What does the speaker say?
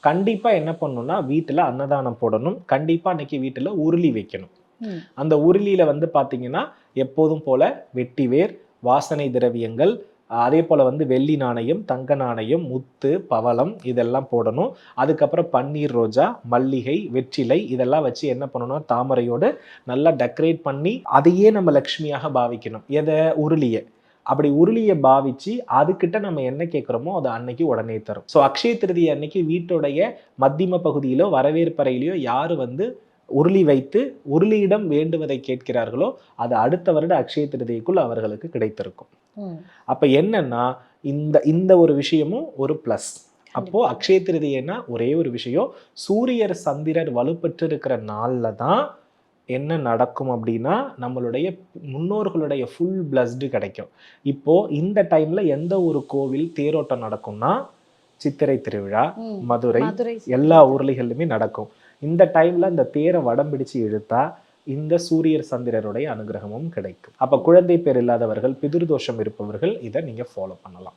கண்டிப்பா என்ன பண்ணணும்னா வீட்டுல அன்னதானம் போடணும். கண்டிப்பா அன்னைக்கு வீட்டுல உருளி வைக்கணும். அந்த உருளியில வந்து பாத்தீங்கன்னா எப்போதும் போல வெட்டிவேர், வாசனை திரவியங்கள், அதே போல வந்து வெள்ளி நாணயம், தங்க நாணயம், முத்து, பவளம் இதெல்லாம் போடணும். அதுக்கப்புறம் பன்னீர் ரோஜா, மல்லிகை, வெற்றிலை இதெல்லாம் வச்சு என்ன பண்ணணும், தாமரையோடு நல்லா டெக்கரேட் பண்ணி அதையே நம்ம லக்ஷ்மியாக பாவிக்கணும். எதை? உருளிய. அப்படி உருளியை பாவிச்சு அதுக்கிட்ட நம்ம என்ன கேட்குறோமோ அதை அன்னைக்கு உடனே தரும். ஸோ அக்ஷய திருதியை அன்னைக்கு வீட்டுடைய மத்தியம பகுதியிலோ வரவேற்பறையிலையோ யாரு வந்து உருளி வைத்து உருளியிடம் வேண்டுவதை கேட்கிறார்களோ அது அடுத்த வருட அக்ஷய திருதிக்குள் அவர்களுக்கு கிடைத்திருக்கும். அப்ப என்னன்னா இந்த இந்த ஒரு விஷயமும் ஒரு பிளஸ். அப்போ அக்ஷய திருதினா ஒரே ஒரு விஷயம், சூரியர் சந்திரர் வலுப்பெற்று இருக்கிற நாள்ல தான் என்ன நடக்கும் அப்படின்னா நம்மளுடைய முன்னோர்களுடைய ஃபுல் பிளஸ்டு கிடைக்கும். இப்போ இந்த டைம்ல எந்த ஒரு கோவில் தேரோட்டம் நடக்கும்னா சித்திரை திருவிழா, மதுரை எல்லா ஊர்களிலுமே நடக்கும். இந்த டைம்ல இந்த தேரை வடம் பிடிச்சு இழுத்தா இந்த சூரியர் சந்திரருடைய அனுகிரகமும் கிடைக்கும். அப்ப குழந்தை பேர் இல்லாதவர்கள், பிதிர்தோஷம் இருப்பவர்கள் இதை நீங்க ஃபாலோ பண்ணலாம்.